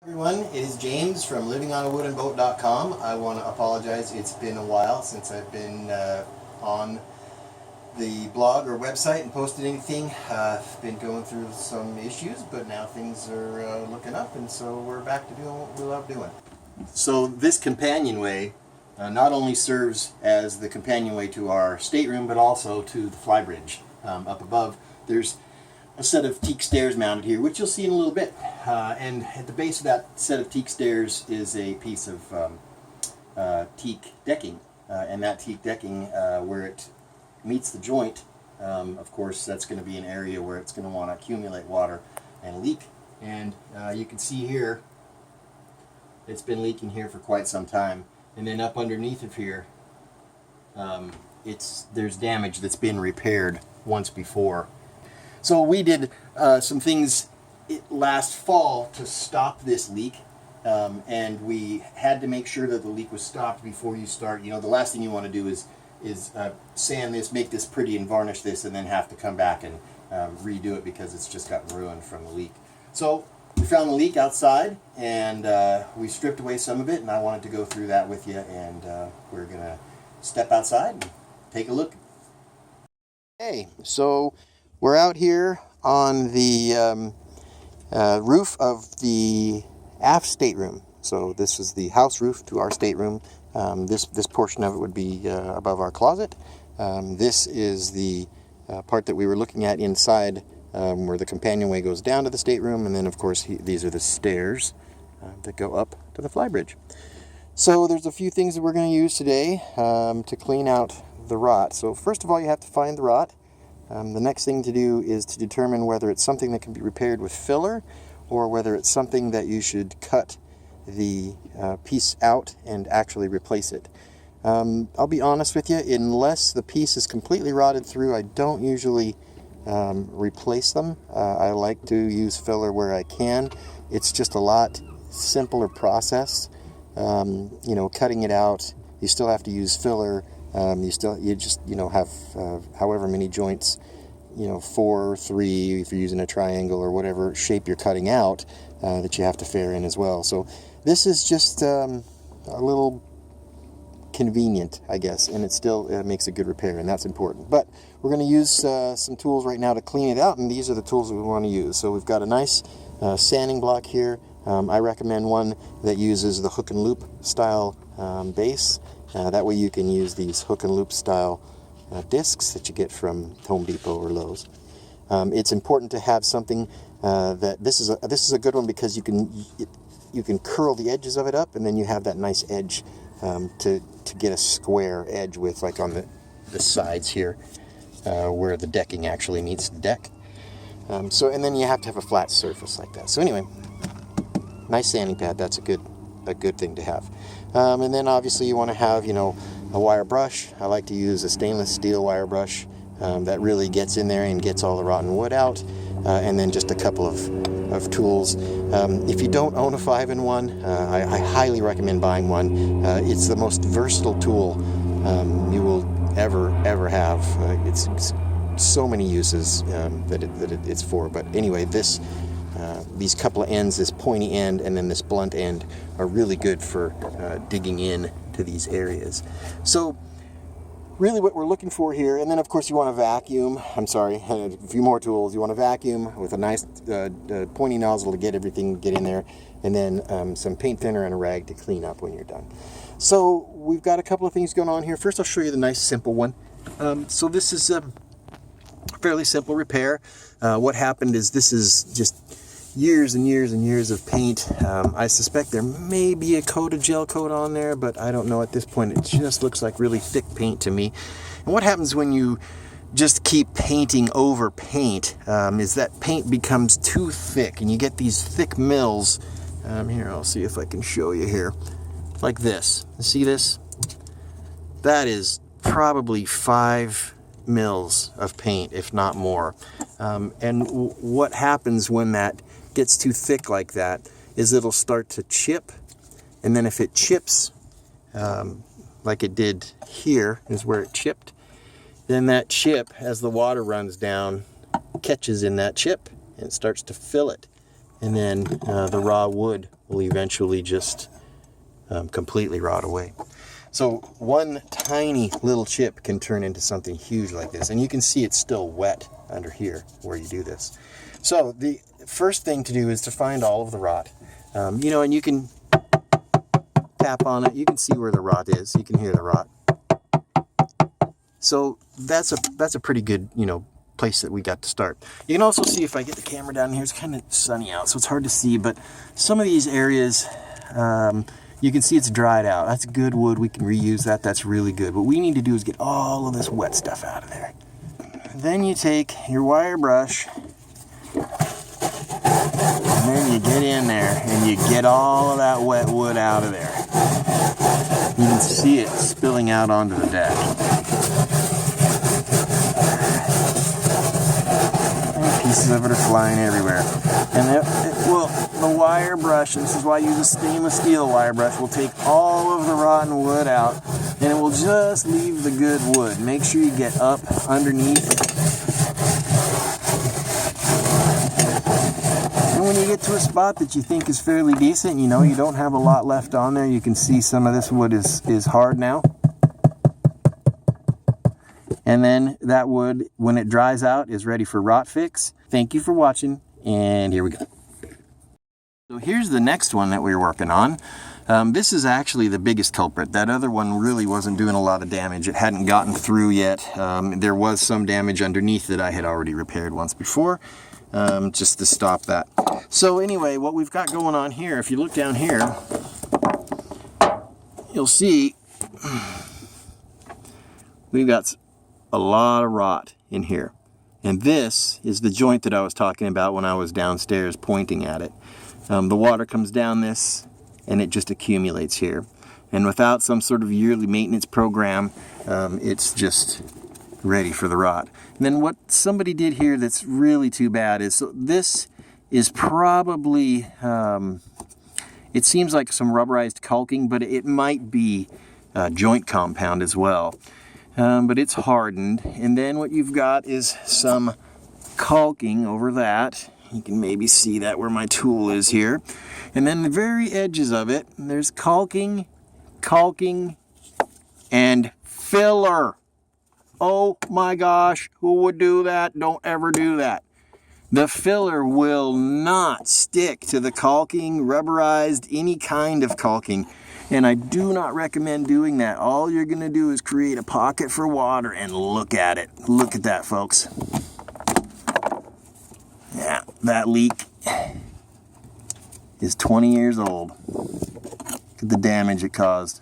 Everyone, it is James from livingonawoodenboat.com. I want to apologize. It's been a while since I've been on the blog or website and posted anything. I've been going through some issues, but now things are looking up, and so we're back to doing what we love doing. So this companionway not only serves as the companionway to our stateroom, but also to the flybridge up above. There's a set of teak stairs mounted here, which you'll see in a little bit. And at the base of that set of teak stairs is a piece of teak decking. And that teak decking, where it meets the joint, of course, that's going to be an area where it's going to want to accumulate water and leak. And you can see here, it's been leaking here for quite some time. And then up underneath of here, there's damage that's been repaired once before. So we did some things last fall to stop this leak, and we had to make sure that the leak was stopped before you start. You know, the last thing you want to do is sand this, make this pretty, and varnish this, and then have to come back and redo it because it's just gotten ruined from the leak. So we found the leak outside, and we stripped away some of it, and I wanted to go through that with you, and we're going to step outside and take a look. Okay, so we're out here on the roof of the aft stateroom. So this is the house roof to our stateroom. This portion of it would be above our closet. This is the part that we were looking at inside, where the companionway goes down to the stateroom, and then of course these are the stairs that go up to the flybridge. So there's a few things that we're going to use today to clean out the rot. So first of all, you have to find the rot. The next thing to do is to determine whether it's something that can be repaired with filler, or whether it's something that you should cut the piece out and actually replace it. I'll be honest with you, unless the piece is completely rotted through, I don't usually replace them. I like to use filler where I can. It's just a lot simpler process. You know, cutting it out, you still have to use filler. You just have however many joints, 4 or 3 if you're using a triangle or whatever shape you're cutting out, that you have to fair in as well. So this is just a little convenient, I guess, and it still makes a good repair, and that's important. But we're going to use some tools right now to clean it out, and these are the tools that we want to use. So we've got a nice sanding block here. I recommend one that uses the hook and loop style base. That way you can use these hook and loop style discs that you get from Home Depot or Lowe's. It's important to have something that this is a good one, because you can curl the edges of it up, and then you have that nice edge to get a square edge with, like on the sides here, where the decking actually meets the deck. And then you have to have a flat surface like that. So anyway, nice sanding pad. That's a good thing to have. And then obviously you want to have, a wire brush. I like to use a stainless steel wire brush that really gets in there and gets all the rotten wood out. And then just a couple of tools. If you don't own a 5-in-1, I highly recommend buying one. It's the most versatile tool you will ever have. It's so many uses that it's for. But anyway, these couple of ends, this pointy end and then this blunt end, are really good for digging in to these areas. So really what we're looking for here, and then of course you want to vacuum, a few more tools. You want to vacuum with a nice pointy nozzle to get everything in there, and then some paint thinner and a rag to clean up when you're done. So we've got a couple of things going on here. First I'll show you the nice simple one. So this is a fairly simple repair. What happened is, this is just years and years and years of paint. I suspect there may be a gel coat on there, but I don't know at this point. It just looks like really thick paint to me. And what happens when you just keep painting over paint is that paint becomes too thick, and you get these thick mills. Here, I'll see if I can show you here. Like this. See this? That is probably 5 mils of paint, if not more. And what happens when that gets too thick like that is it'll start to chip, and then if it chips like it did here, is where it chipped, then that chip, as the water runs down, catches in that chip and starts to fill it. and then the raw wood will eventually just completely rot away. So one tiny little chip can turn into something huge like this, and you can see it's still wet under here where you do this. So the first thing to do is to find all of the rot, you know, and you can tap on it, you can see where the rot is, you can hear the rot. So that's a pretty good, you know, place that we got to start. You can also see, if I get the camera down here, it's kind of sunny out, so it's hard to see, but some of these areas, you can see it's dried out. That's good wood. We can reuse that. That's really good. What we need to do is get all of this wet stuff out of there. Then you take your wire brush, and then you get in there and you get all of that wet wood out of there. You can see it spilling out onto the deck. And pieces of it are flying everywhere. And the wire brush, and this is why I use a stainless steel wire brush, will take all of the rotten wood out, and it will just leave the good wood. Make sure you get up underneath. And when you get to a spot that you think is fairly decent, you know, you don't have a lot left on there, you can see some of this wood is hard now. And then that wood, when it dries out, is ready for rot fix. Thank you for watching, and here we go. So here's the next one that we were working on. This is actually the biggest culprit. That other one really wasn't doing a lot of damage. It hadn't gotten through yet. There was some damage underneath that I had already repaired once before, just to stop that. So anyway, what we've got going on here, if you look down here, you'll see we've got a lot of rot in here. And this is the joint that I was talking about when I was downstairs pointing at it. The water comes down this, and it just accumulates here. And without some sort of yearly maintenance program, it's just ready for the rot. And then what somebody did here that's really too bad is, so this is probably, it seems like some rubberized caulking, but it might be joint compound as well. But it's hardened. And then what you've got is some caulking over that. You can maybe see that where my tool is here. And then the very edges of it, there's caulking, and filler. Oh my gosh, who would do that? Don't ever do that. The filler will not stick to the caulking, rubberized, any kind of caulking. And I do not recommend doing that. All you're going to do is create a pocket for water, and look at it. Look at that, folks. Yeah, that leak is 20 years old. Look at the damage it caused.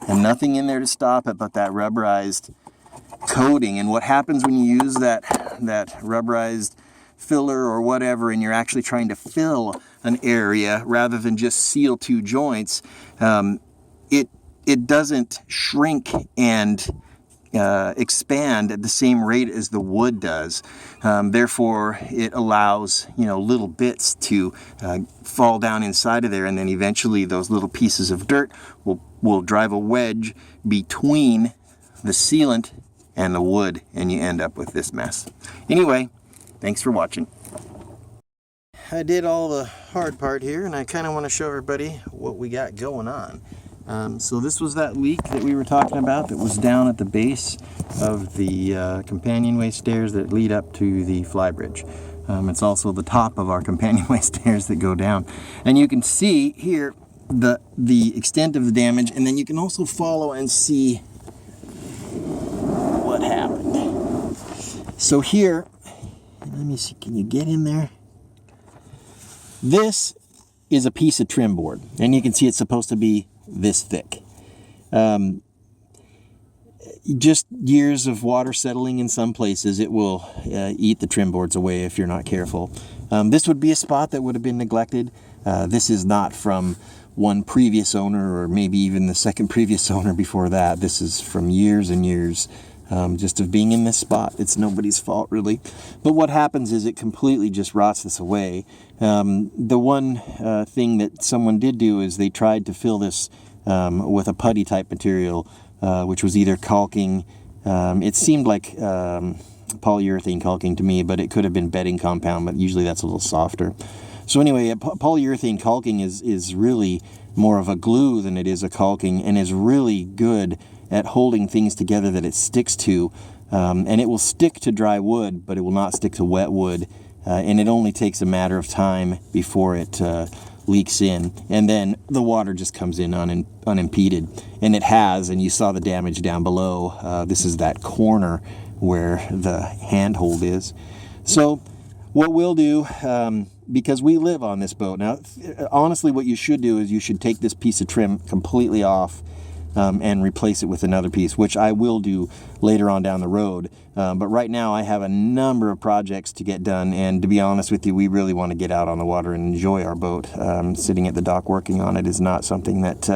And nothing in there to stop it but that rubberized coating. And what happens when you use that rubberized filler or whatever, and you're actually trying to fill an area rather than just seal two joints, it doesn't shrink and expand at the same rate as the wood does. Therefore, it allows, you know, little bits to fall down inside of there, and then eventually those little pieces of dirt will drive a wedge between the sealant and the wood, and you end up with this mess. Anyway, thanks for watching. I did all the hard part here, and I kind of want to show everybody what we got going on. So this was that leak that we were talking about that was down at the base of the companionway stairs that lead up to the flybridge. It's also the top of our companionway stairs that go down. And you can see here the extent of the damage, and then you can also follow and see what happened. So here, let me see, can you get in there? This is a piece of trim board, and you can see it's supposed to be this thick. Just years of water settling in some places, it will eat the trim boards away if you're not careful. This would be a spot that would have been neglected. This is not from one previous owner, or maybe even the second previous owner before that. This is from years and years just of being in this spot. It's nobody's fault, really. But what happens is it completely just rots this away. The one thing that someone did do is they tried to fill this with a putty type material, which was either caulking. It seemed like polyurethane caulking to me, but it could have been bedding compound, but usually that's a little softer. So anyway, polyurethane caulking is really more of a glue than it is a caulking, and is really good at holding things together that it sticks to. And it will stick to dry wood, but it will not stick to wet wood. And it only takes a matter of time before it leaks in, and then the water just comes in unimpeded. And it has, and you saw the damage down below. This is that corner where the handhold is. So what we'll do, because we live on this boat now, honestly what you should do is you should take this piece of trim completely off and replace it with another piece, which I will do later on down the road. But right now I have a number of projects to get done, and to be honest with you, we really want to get out on the water and enjoy our boat. Sitting at the dock working on it is not something that,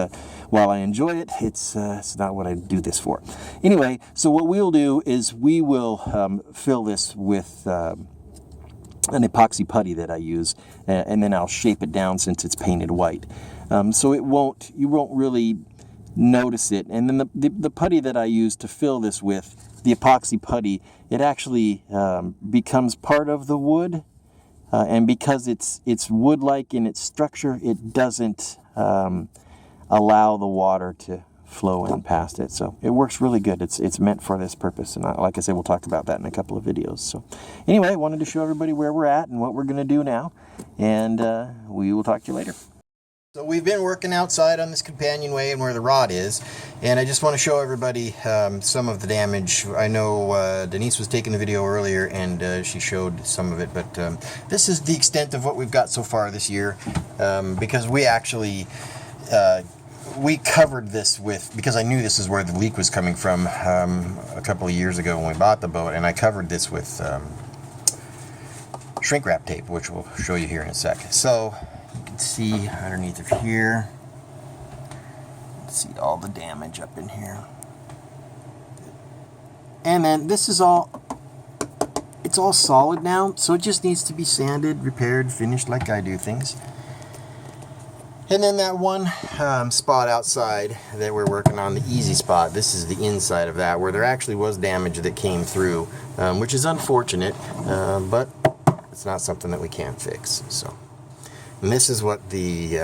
while I enjoy it, it's not what I do this for. Anyway, so what we'll do is we will fill this with an epoxy putty that I use, and then I'll shape it down since it's painted white. So you won't really notice it. And then the putty that I use to fill this with, the epoxy putty, it actually becomes part of the wood, and because it's wood-like in its structure, it doesn't allow the water to flow in past it. So it works really good. It's meant for this purpose, and like I said, we'll talk about that in a couple of videos. So anyway, I wanted to show everybody where we're at and what we're going to do now, and we will talk to you later. So we've been working outside on this companionway and where the rod is, and I just want to show everybody some of the damage. I know Denise was taking the video earlier and she showed some of it, but this is the extent of what we've got so far this year, because we actually we covered this with, because I knew this is where the leak was coming from a couple of years ago when we bought the boat, and I covered this with shrink wrap tape, which we'll show you here in a sec. So you can see underneath of here, see all the damage up in here. And then this is it's all solid now, so it just needs to be sanded, repaired, finished like I do things. And then that one spot outside that we're working on, the easy spot, this is the inside of that, where there actually was damage that came through, which is unfortunate, but it's not something that we can't fix. So, and this is what this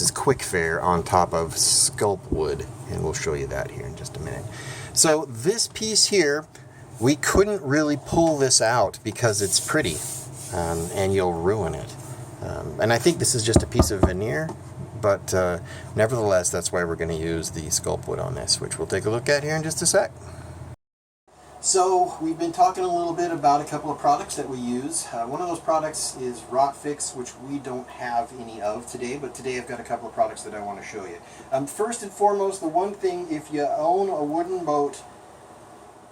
is quick fare on top of sculpt wood, and we'll show you that here in just a minute. So this piece here, we couldn't really pull this out because it's pretty, and you'll ruin it. And I think this is just a piece of veneer, but nevertheless, that's why we're going to use the sculpt wood on this, which we'll take a look at here in just a sec. So we've been talking a little bit about a couple of products that we use. One of those products is Rot Fix, which we don't have any of today, but today I've got a couple of products that I want to show you. First and foremost, the one thing, if you own a wooden boat,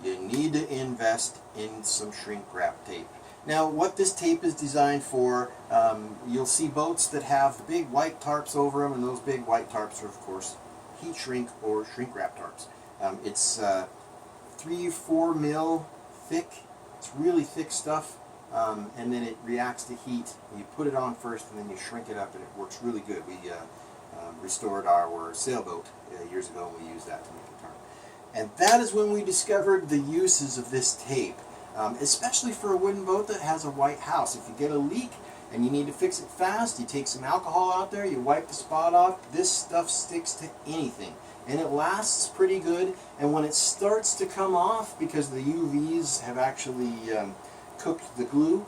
you need to invest in some shrink wrap tape. Now, what this tape is designed for, you'll see boats that have the big white tarps over them, and those big white tarps are, of course, heat shrink or shrink wrap tarps. It's 3-4 mil thick. It's really thick stuff, and then it reacts to heat. You put it on first, and then you shrink it up, and it works really good. We restored our sailboat years ago, and we used that to make a tarp. And that is when we discovered the uses of this tape. Especially for a wooden boat that has a white house. If you get a leak and you need to fix it fast, you take some alcohol out there, you wipe the spot off, this stuff sticks to anything. And it lasts pretty good, and when it starts to come off, because the UVs have actually cooked the glue,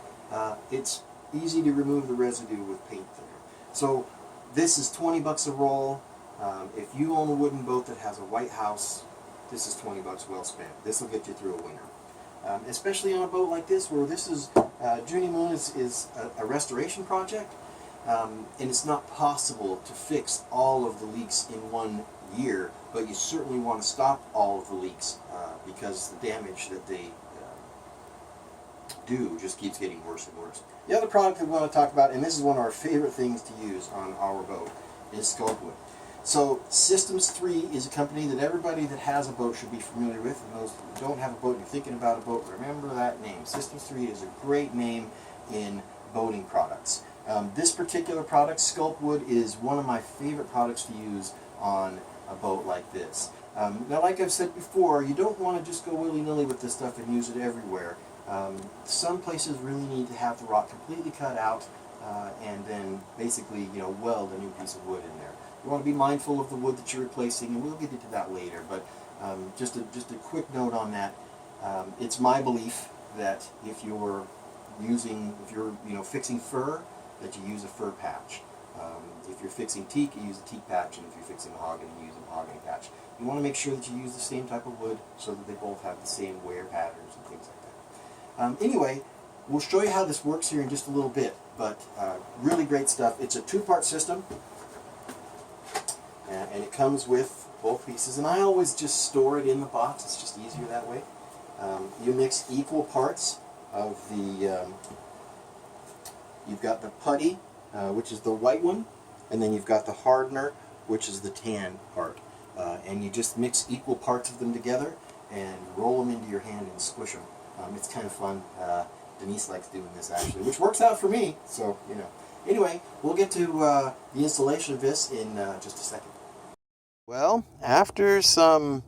it's easy to remove the residue with paint thinner. So this is 20 bucks a roll. If you own a wooden boat that has a white house, this is 20 bucks well spent. This will get you through a winter. Especially on a boat like this, where this is, Junie Moon is a restoration project, and it's not possible to fix all of the leaks in 1 year, but you certainly want to stop all of the leaks, because the damage that they do just keeps getting worse and worse. The other product that we want to talk about, and this is one of our favorite things to use on our boat, is sculpt wood. So Systems 3 is a company that everybody that has a boat should be familiar with, and those who don't have a boat and you're thinking about a boat, remember that name. Systems 3 is a great name in boating products. This particular product, sculpt wood, is one of my favorite products to use on a boat like this. Now, like I've said before, you don't want to just go willy-nilly with this stuff and use it everywhere. Some places really need to have the rock completely cut out and then basically, weld a new piece of wood in there. You want to be mindful of the wood that you're replacing, and we'll get into that later. But just a quick note on that. It's my belief that if you're fixing fir, that you use a fir patch. If you're fixing teak, you use a teak patch, and if you're fixing mahogany, you use a mahogany patch. You want to make sure that you use the same type of wood so that they both have the same wear patterns and things like that. Anyway, we'll show you how this works here in just a little bit, but really great stuff. It's a two-part system, and it comes with both pieces, and I always just store it in the box. It's just easier that way. You mix equal parts of the, you've got the putty, which is the white one, and then you've got the hardener, which is the tan part. And you just mix equal parts of them together and roll them into your hand and squish them. It's kind of fun. Denise likes doing this actually, which works out for me, so, Anyway, we'll get to the installation of this in just a second. Well, after some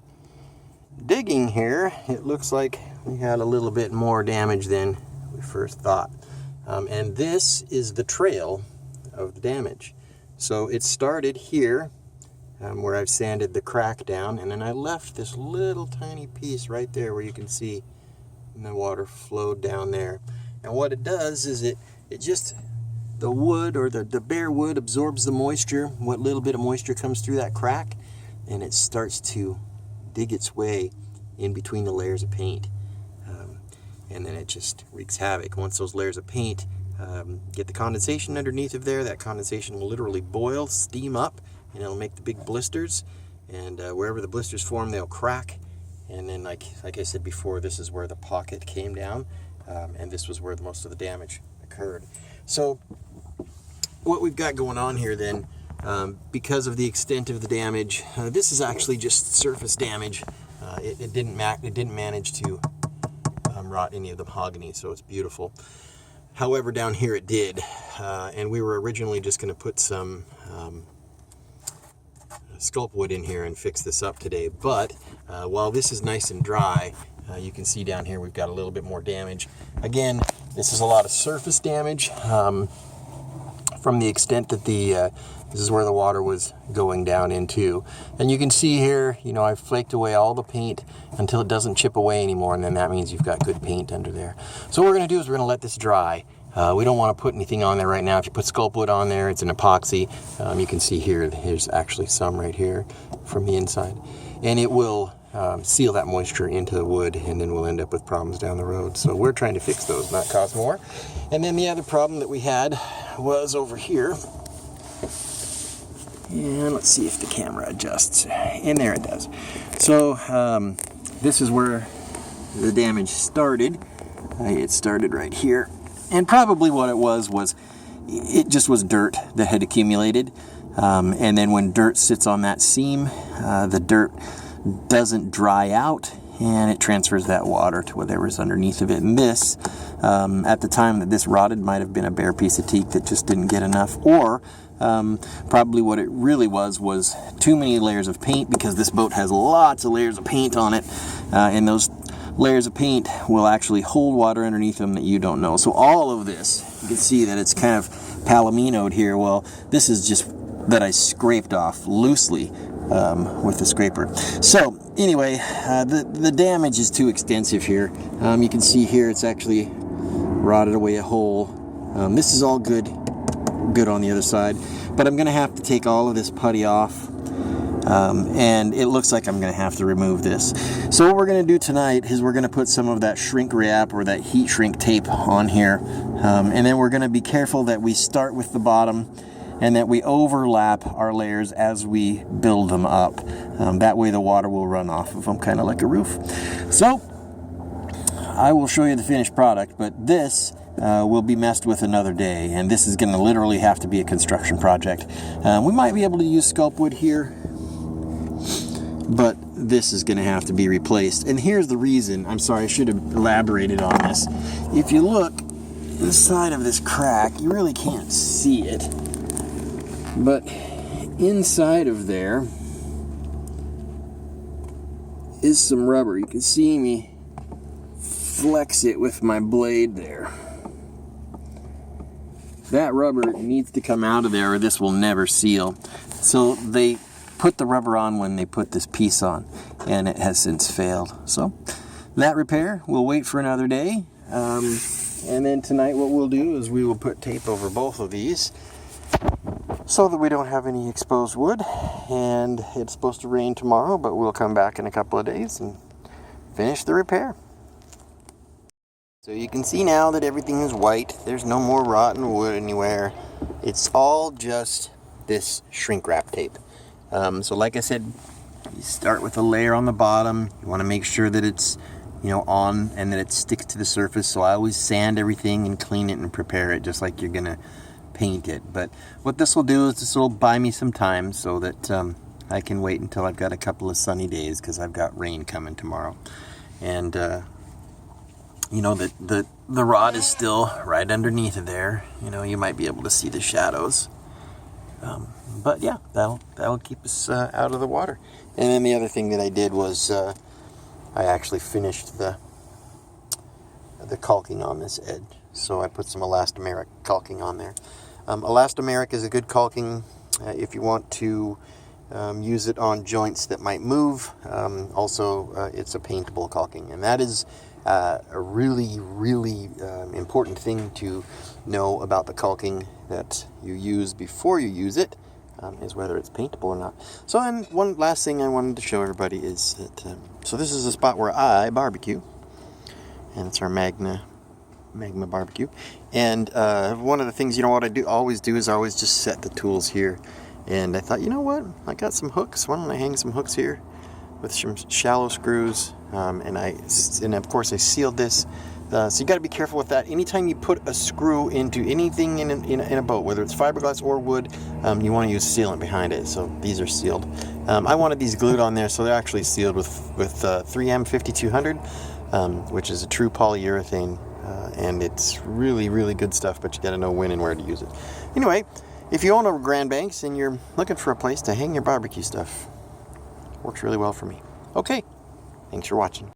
digging here, it looks like we had a little bit more damage than we first thought. And this is the trail of the damage. So it started here, where I've sanded the crack down, and then I left this little tiny piece right there where you can see the water flowed down there. And what it does is it just, the wood or the bare wood absorbs the moisture, what little bit of moisture comes through that crack, and it starts to dig its way in between the layers of paint. And then it just wreaks havoc. Once those layers of paint get the condensation underneath of there, that condensation will literally boil, steam up, and it'll make the big blisters. And wherever the blisters form, they'll crack. And then, like I said before, this is where the pocket came down, and this was where most of the damage occurred. So what we've got going on here then, because of the extent of the damage, this is actually just surface damage. It didn't manage to rot any of the mahogany, so it's beautiful. However, down here it did, and we were originally just going to put some sculpt wood in here and fix this up today, but while this is nice and dry, you can see down here we've got a little bit more damage. Again, this is a lot of surface damage from the extent that this is where the water was going down into. And you can see here, I've flaked away all the paint until it doesn't chip away anymore, and then that means you've got good paint under there. So what we're going to do is we're going to let this dry. We don't want to put anything on there right now. If you put sculpt wood on there, it's an epoxy. You can see here, there's actually some right here from the inside. And it will seal that moisture into the wood, and then we'll end up with problems down the road. So we're trying to fix those, not cause more. And then the other problem that we had was over here. And let's see if the camera adjusts. And there it does. So this is where the damage started. It started right here. And probably what it was it just was dirt that had accumulated. And then when dirt sits on that seam, the dirt doesn't dry out, and it transfers that water to whatever's underneath of it. And this, at the time that this rotted, might have been a bare piece of teak that just didn't get enough, or probably what it really was too many layers of paint, because this boat has lots of layers of paint on it, and those layers of paint will actually hold water underneath them that you don't know. So all of this, you can see that it's kind of palominoed here. Well, this is just that I scraped off loosely with the scraper. So anyway, the damage is too extensive here. You can see here it's actually rotted away a hole. This is all good on the other side, but I'm gonna have to take all of this putty off, and it looks like I'm gonna have to remove this. So what we're gonna do tonight is we're gonna put some of that shrink wrap or that heat shrink tape on here, and then we're gonna be careful that we start with the bottom and that we overlap our layers as we build them up. That way the water will run off of them, kind of like a roof. So I will show you the finished product, but this will be messed with another day, and this is going to literally have to be a construction project. We might be able to use sculpt wood here, but this is going to have to be replaced. And here's the reason. I'm sorry, I should have elaborated on this. If you look inside of this crack, you really can't see it, but inside of there is some rubber. You can see me flex it with my blade there. That rubber needs to come out of there or this will never seal. So they put the rubber on when they put this piece on, and it has since failed. So that repair, we'll wait for another day. And then tonight what we'll do is we will put tape over both of these so that we don't have any exposed wood. And it's supposed to rain tomorrow, but we'll come back in a couple of days and finish the repair. So you can see now that everything is white. There's no more rotten wood anywhere. It's all just this shrink wrap tape. So like I said, you start with a layer on the bottom. You want to make sure that it's, you know, on and that it sticks to the surface. So I always sand everything and clean it and prepare it just like you're gonna paint it. But what this will do is this will buy me some time so that I can wait until I've got a couple of sunny days, because I've got rain coming tomorrow. And you know, the rod is still right underneath of there. You know, you might be able to see the shadows. But yeah, that'll keep us out of the water. And then the other thing that I did was I actually finished the caulking on this edge. So I put some elastomeric caulking on there. Elastomeric is a good caulking if you want to use it on joints that might move. Also, it's a paintable caulking, and that is a really, really important thing to know about the caulking that you use before you use it, is whether it's paintable or not. So then one last thing I wanted to show everybody is that, so this is a spot where I barbecue, and it's our Magma barbecue. And one of the things, you know, what I always do is I always just set the tools here. And I thought, you know what, I got some hooks. Why don't I hang some hooks here with some shallow screws? And of course I sealed this. So you got to be careful with that. Anytime you put a screw into anything in a boat, whether it's fiberglass or wood, you want to use sealant behind it. So these are sealed. I wanted these glued on there, so they're actually sealed with 3M 5200, which is a true polyurethane, and it's really, really good stuff. But you got to know when and where to use it. Anyway, if you own a Grand Banks and you're looking for a place to hang your barbecue stuff, works really well for me. Okay, thanks for watching.